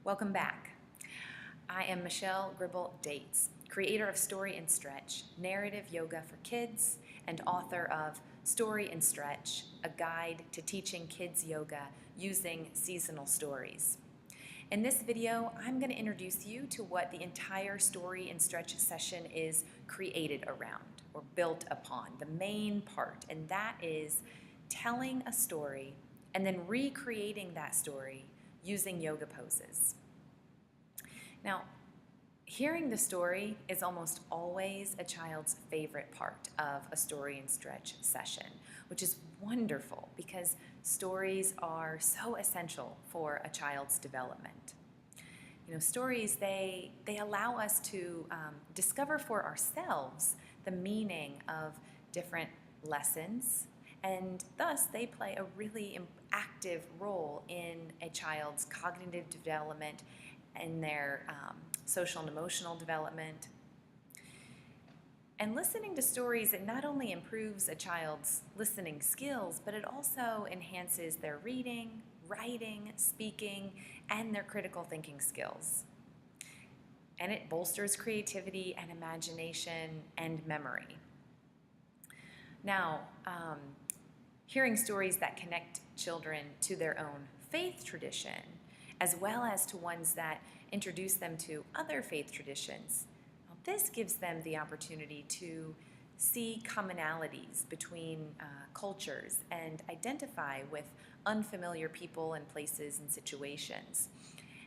Welcome back. I am Michelle Gribble Dates, creator of Story and Stretch, narrative yoga for kids, and author of Story and Stretch, a guide to teaching kids yoga using seasonal stories. In this video, I'm going to introduce you to what the entire Story and Stretch session is created around or built upon, the main part, and that is telling a story and then recreating that story using yoga poses. Now, hearing the story is almost always a child's favorite part of a Story and Stretch session, which is wonderful because stories are so essential for a child's development. Stories, they allow us to discover for ourselves the meaning of different lessons, and thus they play a really active role in a child's cognitive development and their social and emotional development. And listening to stories, it not only improves a child's listening skills, but it also enhances their reading, writing, speaking, and their critical thinking skills. And it bolsters creativity and imagination and memory. Now, hearing stories that connect children to their own faith tradition, as well as to ones that introduce them to other faith traditions, this gives them the opportunity to see commonalities between cultures and identify with unfamiliar people and places and situations.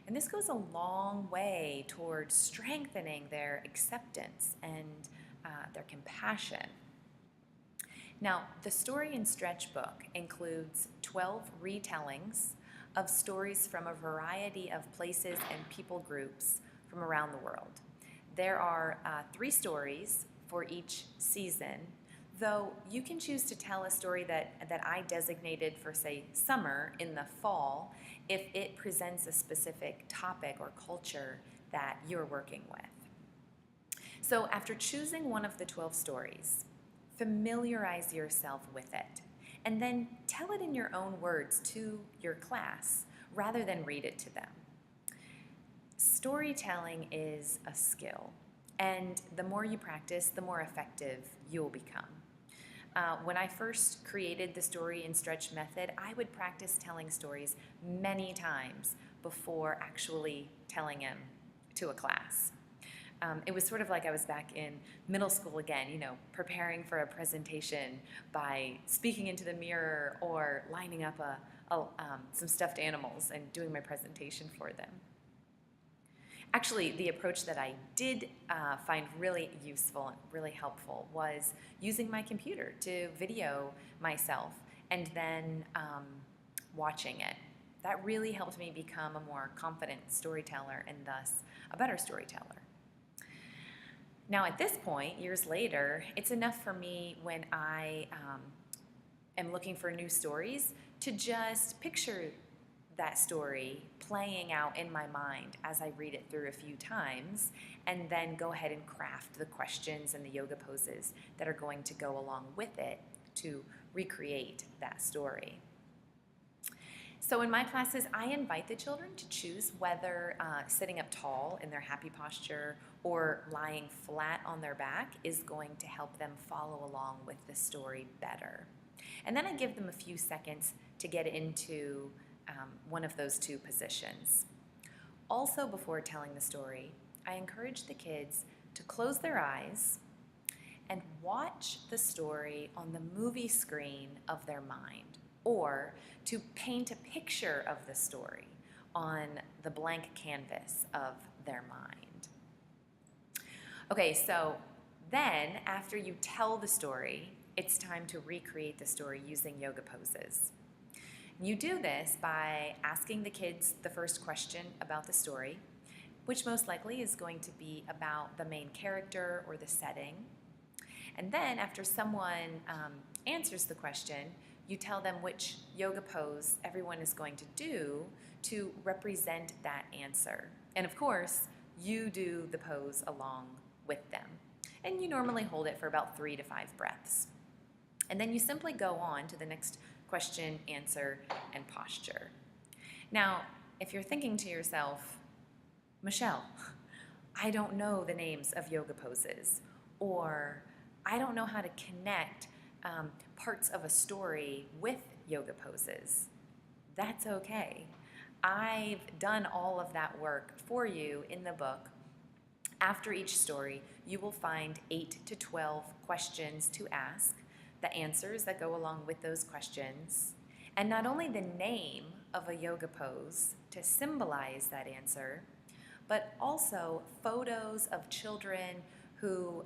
And this goes a long way towards strengthening their acceptance and their compassion. Now, the Story and Stretch book includes 12 retellings of stories from a variety of places and people groups from around the world. There are 3 stories for each season, though you can choose to tell a story that I designated for, say, summer in the fall if it presents a specific topic or culture that you're working with. So after choosing one of the 12 stories, familiarize yourself with it, and then tell it in your own words to your class rather than read it to them. Storytelling is a skill, and the more you practice, the more effective you'll become. When I first created the Story and Stretch method, I would practice telling stories many times before actually telling them to a class. It was sort of like I was back in middle school again, preparing for a presentation by speaking into the mirror or lining up some stuffed animals and doing my presentation for them. Actually, the approach that I did find really useful and really helpful was using my computer to video myself and then watching it. That really helped me become a more confident storyteller and thus a better storyteller. Now at this point, years later, it's enough for me when I am looking for new stories to just picture that story playing out in my mind as I read it through a few times, and then go ahead and craft the questions and the yoga poses that are going to go along with it to recreate that story. So in my classes, I invite the children to choose whether sitting up tall in their happy posture or lying flat on their back is going to help them follow along with the story better. And then I give them a few seconds to get into one of those 2 positions. Also, before telling the story, I encourage the kids to close their eyes and watch the story on the movie screen of their mind, or to paint a picture of the story on the blank canvas of their mind. Okay, so then after you tell the story, it's time to recreate the story using yoga poses. You do this by asking the kids the first question about the story, which most likely is going to be about the main character or the setting. And then after someone answers the question, you tell them which yoga pose everyone is going to do to represent that answer. And of course, you do the pose along with them. And you normally hold it for about 3 to 5 breaths. And then you simply go on to the next question, answer, and posture. Now, if you're thinking to yourself, Michelle, I don't know the names of yoga poses, or I don't know how to connect parts of a story with yoga poses. That's okay. I've done all of that work for you in the book. After each story, you will find 8 to 12 questions to ask, the answers that go along with those questions, and not only the name of a yoga pose to symbolize that answer, but also photos of children who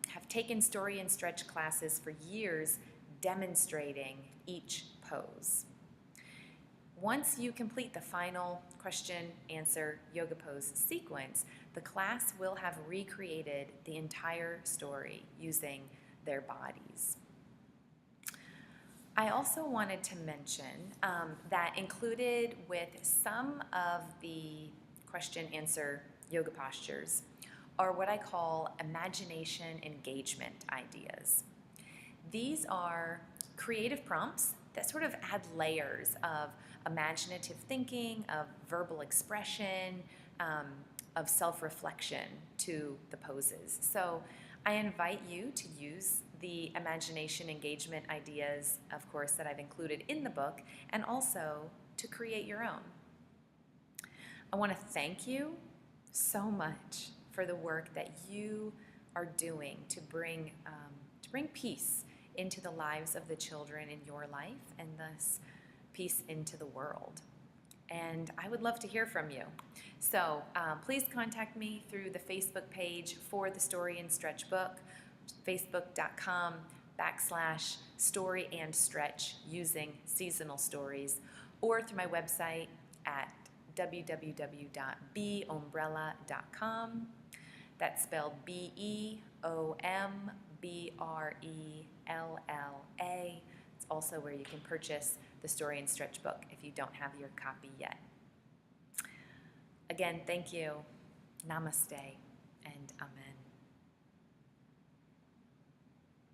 have taken story and stretch classes for years demonstrating each pose. Once you complete the final question, answer, yoga pose sequence, the class will have recreated the entire story using their bodies. I also wanted to mention that included with some of the question, answer, yoga postures are what I call imagination engagement ideas. These are creative prompts that sort of add layers of imaginative thinking, of verbal expression, of self-reflection to the poses. So I invite you to use the imagination engagement ideas, of course, that I've included in the book, and also to create your own. I want to thank you so much for the work that you are doing to bring peace into the lives of the children in your life, and thus peace into the world. And I would love to hear from you. So please contact me through the Facebook page for the Story and Stretch book, facebook.com/storyandstretch using seasonal stories, or through my website at www.beombrella.com. That's spelled BEOMBRELLA. It's also where you can purchase the Story and Stretch book if you don't have your copy yet. Again, thank you. Namaste and Amen.